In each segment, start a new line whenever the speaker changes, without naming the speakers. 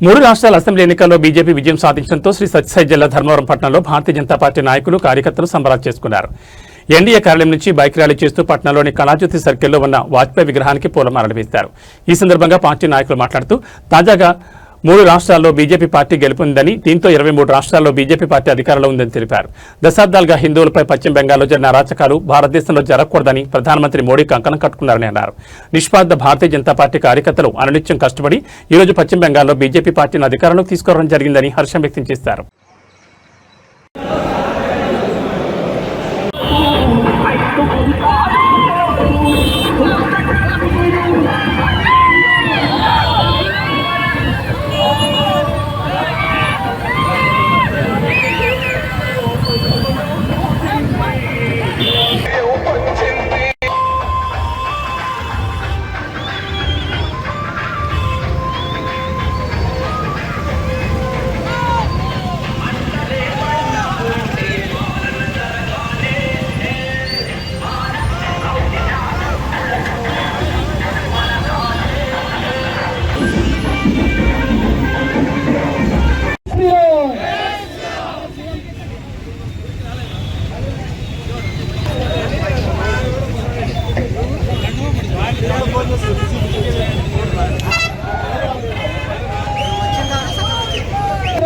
మూడు రాష్ట్రాల అసెంబ్లీ ఎన్నికల్లో బీజేపీ విజయం సాధించడంతో శ్రీ సత్యసాయి జిల్లా ధర్మవరం పట్టణంలో భారతీయ జనతా పార్టీ నాయకులు కార్యకర్తలు సంబరాలు చేసుకున్నారు. ఎన్డీఏ కార్యాలయం నుంచి బైక్ ర్యాలీ చేస్తూ పట్టణంలోని కళాజ్యోతి సర్కిల్లో ఉన్న వాజ్పేయి విగ్రహానికి పూలమాలలు వేశారు. ఈ సందర్భంగా పార్టీ నాయకులు మాట్లాడుతూ తాజాగా 3 రాష్ట్రాల్లో బీజేపీ పార్టీ గెలుపొందని, దీంతో 23 రాష్ట్రాల్లో బీజేపీ పార్టీ అధికారంలో ఉందని తెలిపారు. దశాబ్దాలుగా హిందువులపై పశ్చిమ బెంగాల్లో జరిగిన అరాచకాలు భారతదేశంలో జరగకూడదని ప్రధానమంత్రి మోడీ కంకణం కట్టుకున్నారని అన్నారు. నిష్పార్థ భారతీయ జనతా పార్టీ కార్యకర్తలు అనునిత్యం కష్టపడి ఈ రోజు పశ్చిమ బెంగాల్లో బీజేపీ పార్టీని అధికారంలోకి తీసుకురావడం జరిగిందని హర్షం వ్యక్తం చేశారు.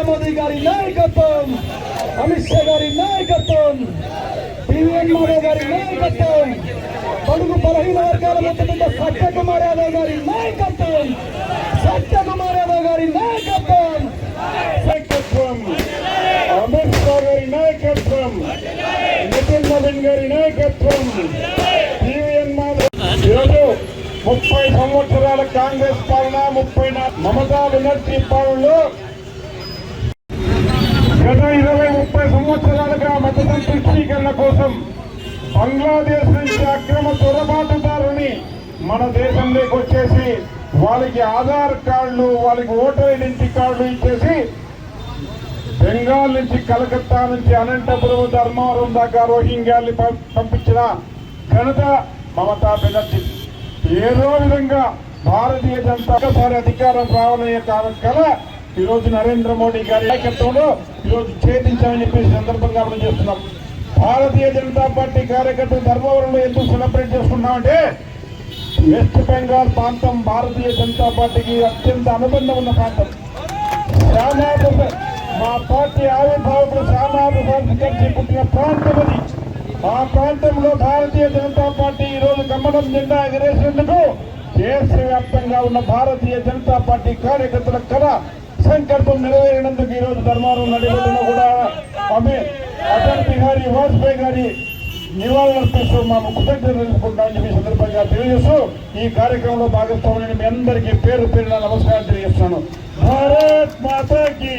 मोदी गारी नायकत्వం, అమిత్ షా గారి నాయకత్వం, పివిఎన్ మాధవ్ గారి నాయకత్వం, బడుగు బలహీన వర్గాల ముద్దుబిడ్డ సత్యకుమార్ యాదవ్ గారి నాయకత్వం, సత్యకుమార్ యాదవ్ గారి నాయకత్వం, అమిత్ షా గారి నాయకత్వం, నితిన్ నవీన్ గారి నాయకత్వం, పివిఎన్ మాధవ్. ఈరోజు 30 సంవత్సరాల కాంగ్రెస్ పాలన, 34 మమతా బెనర్జీ పాలనలో గత 20-30 సంవత్సరాలుగా మత సంతృష్టీకరణ కోసం బంగ్లాదేశ్ నుంచి అక్రమ చొరబాటుదారుని మన దేశంలోకి వచ్చేసి వాళ్ళకి ఆధార్ కార్డులు, వాళ్ళకి ఓటర్ ఐడెంటిటీ కార్డులు ఇచ్చేసి బెంగాల్ నుంచి, కలకత్తా నుంచి అనంతపురం, ధర్మవరం దాకా రోహింగ్యాల్ని పంపించిన ఘనత మమతా బెనర్జీ. ఏదో విధంగా భారతీయ జనతా ఒకసారి అధికారం రావాలనే కల ఈరోజు నరేంద్ర మోడీ గారి నాయకత్వంలో ఈరోజు ఛేదించామని చెప్పేసి సందర్భంగా మనం చేస్తున్నాం. భారతీయ జనతా పార్టీ కార్యకర్తలు ధర్మవరంలో ఎందుకు సెలబ్రేట్ చేసుకున్నామంటే, వెస్ట్ బెంగాల్ ప్రాంతం భారతీయ జనతా పార్టీకి అత్యంత అనుబంధం ఉన్న ప్రాంతం. శ్యామాప్రసాద్, మా పార్టీ ఆవిర్భావకుడు శ్యామాప్రసాద్ ముఖర్జీ పుట్టిన ప్రాంతం అది. ఆ ప్రాంతంలో భారతీయ జనతా పార్టీ ఈరోజు కమలం జెండా ఎగరేసేందుకు దేశవ్యాప్తంగా ఉన్న భారతీయ జనతా పార్టీ కార్యకర్తల కళ సంకల్పం నెరవేరినందుకు ఈరోజు ధర్మవరం నడిబొడ్డులో కూడా అటల్ బిహారీ వాజ్పేయి గారి నివాళులర్పిస్తూ మేము కృతజ్ఞతలు తెలుసుకుంటామని చెప్పి సందర్భంగా తెలియజేస్తూ ఈ కార్యక్రమంలో భాగస్వామ్యం మీ అందరికీ పేరు పేరున నమస్కారం తెలియజేస్తున్నాను. భారత్ మాతాకి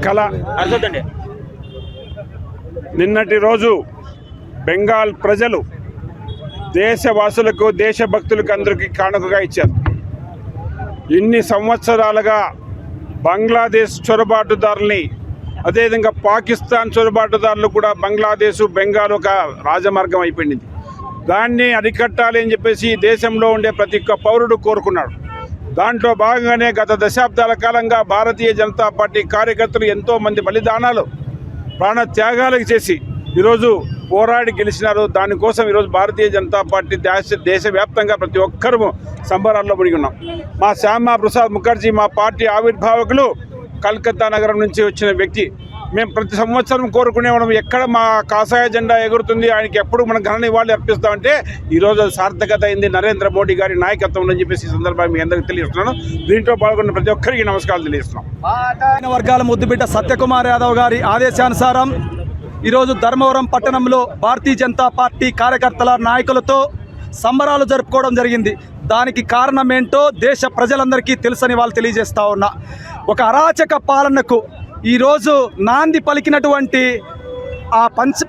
కళ. నిన్నటి రోజు బెంగాల్ ప్రజలు దేశవాసులకు, దేశభక్తులకు అందరికీ కానుకగా ఇచ్చారు. ఇన్ని సంవత్సరాలుగా బంగ్లాదేశ్ చొరబాటుదారుల్ని, అదేవిధంగా పాకిస్తాన్ చొరబాటుదారులు కూడా బంగ్లాదేశ్, బెంగాల్ ఒక రాజమార్గం అయిపోయింది. దాన్ని అరికట్టాలి అని చెప్పేసి దేశంలో ఉండే ప్రతి ఒక్క పౌరుడు కోరుకున్నాడు. దాంట్లో భాగంగానే గత దశాబ్దాల కాలంగా భారతీయ జనతా పార్టీ కార్యకర్తలు ఎంతోమంది బలిదానాలు, ప్రాణ త్యాగాలకు చేసి ఈరోజు పోరాడి గెలిచినారు. దానికోసం ఈరోజు భారతీయ జనతా పార్టీ దేశవ్యాప్తంగా ప్రతి ఒక్కరూ సంబరాల్లో మునిగి ఉన్నాం. మా శ్యామాప్రసాద్ ముఖర్జీ మా పార్టీ ఆవిర్భావకులు, కలకత్తా నగరం నుంచి వచ్చిన వ్యక్తి. మేము ప్రతి సంవత్సరం కోరుకునేవాళ్ళం, ఎక్కడ మా కాషాయ జెండా ఎగురుతుంది, ఆయనకి ఎప్పుడు మనం ఘన నివాళులు అర్పిస్తామంటే ఈరోజు అది సార్థకత అయింది నరేంద్ర మోడీ గారి నాయకత్వం అని చెప్పేసి ఈ సందర్భంగా మీ అందరికీ తెలియజేస్తున్నాను. దీంట్లో పాల్గొన్న ప్రతి ఒక్కరికి నమస్కారాలు తెలియజేస్తున్నాం.
వర్గాల ముద్దుబిడ్డ సత్యకుమార్ యాదవ్ గారి ఆదేశానుసారం ఈరోజు ధర్మవరం పట్టణంలో భారతీయ జనతా పార్టీ కార్యకర్తల నాయకులతో సంబరాలు జరుపుకోవడం జరిగింది. దానికి కారణం ఏంటో దేశ ప్రజలందరికీ తెలుసని వాళ్ళు తెలియజేస్తా ఉన్నా. ఒక అరాచక పాలనకు ఈరోజు నాంది పలికినటువంటి ఆ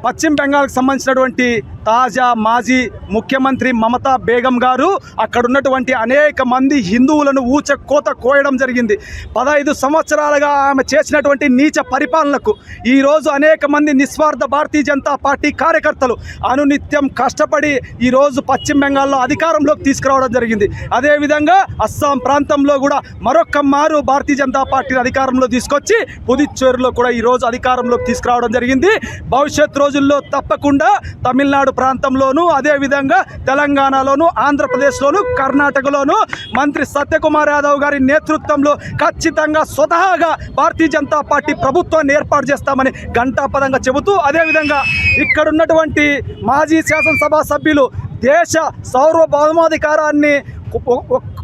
పశ్చిమ బెంగాల్కి సంబంధించినటువంటి తాజా మాజీ ముఖ్యమంత్రి మమతా బేగం గారు అక్కడ ఉన్నటువంటి అనేక మంది హిందువులను కోత కోయడం జరిగింది. 15 సంవత్సరాలుగా ఆమె చేసినటువంటి నీచ పరిపాలనకు ఈరోజు అనేక మంది నిస్వార్థ భారతీయ జనతా పార్టీ కార్యకర్తలు అనునిత్యం కష్టపడి ఈరోజు పశ్చిమ బెంగాల్లో అధికారంలోకి తీసుకురావడం జరిగింది. అదేవిధంగా అస్సాం ప్రాంతంలో కూడా మరొక్క మారు భారతీయ జనతా పార్టీని అధికారంలో తీసుకొచ్చి పుదుచ్చేరిలో కూడా ఈరోజు అధికారంలోకి తీసుకురావడం జరిగింది. భవిష్యత్ రోజుల్లో తప్పకుండా తమిళనాడు ప్రాంతంలోను, అదేవిధంగా తెలంగాణలోను, ఆంధ్రప్రదేశ్లోను, కర్ణాటకలోను మంత్రి సత్యకుమార్ యాదవ్ గారి నేతృత్వంలో ఖచ్చితంగా స్వతహాగా భారతీయ జనతా పార్టీ ప్రభుత్వాన్ని ఏర్పాటు చేస్తామని ఘంటాపదంగా చెబుతూ, అదేవిధంగా ఇక్కడ ఉన్నటువంటి మాజీ శాసనసభ సభ్యులు దేశ సార్వభౌమాధికారాన్ని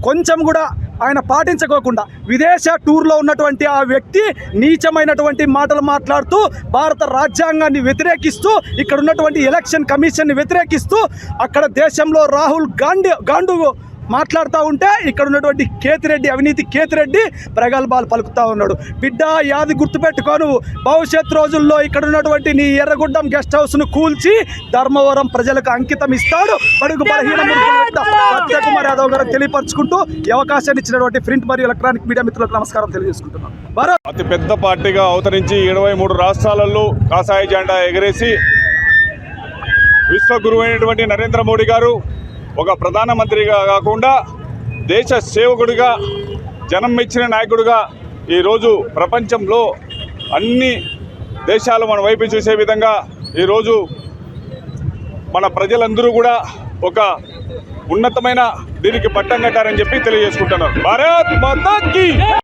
కొంచెం కూడా ఆయన పాటించుకోకుండా విదేశ టూర్లో ఉన్నటువంటి ఆ వ్యక్తి నీచమైనటువంటి మాటలు మాట్లాడుతూ భారత రాజ్యాంగాన్ని వ్యతిరేకిస్తూ, ఇక్కడ ఉన్నటువంటి ఎలక్షన్ కమిషన్ని వ్యతిరేకిస్తూ, అక్కడ దేశంలో రాహుల్ గాంధీ మాట్లాడుతూ ఉంటే ఇక్కడ ఉన్నటువంటి కేతిరెడ్డి, అవినీతి కేతిరెడ్డి ప్రగల్భాలు పలుకుతూ ఉన్నాడు. బిడ్డ యాది గుర్తుపెట్టుకోను, భవిష్యత్ రోజుల్లో ఇక్కడ ఉన్నటువంటి నీ ఎర్రగుడ్డం గెస్ట్ హౌస్ను కూల్చి ధర్మవరం ప్రజలకు అంకితం ఇస్తాడు బడుగు బలహీన సత్యకుమార్ యాదవ్ గారు తెలియపరుచుకుంటూ ఈ అవకాశాన్ని ఇచ్చినటువంటి ప్రింట్ మరియు ఎలక్ట్రానిక్ మీడియా మిత్రులకు నమస్కారం తెలియజేసుకుంటున్నాను.
అతి పెద్ద పార్టీగా అవతరించి 23 రాష్ట్రాలలో కాషాయ జెండా ఎగరేసి విశ్వగురువు అయినటువంటి నరేంద్ర మోడీ గారు ఒక ప్రధానమంత్రిగా కాకుండా దేశ సేవకుడిగా, జనం మెచ్చిన నాయకుడిగా ఈరోజు ప్రపంచంలో అన్ని దేశాలు మన వైపు చూసే విధంగా ఈరోజు మన ప్రజలందరూ కూడా ఒక ఉన్నతమైన దీనికి పట్టం కట్టారని చెప్పి తెలియజేసుకుంటున్నారు. భారత్ మాతా కీ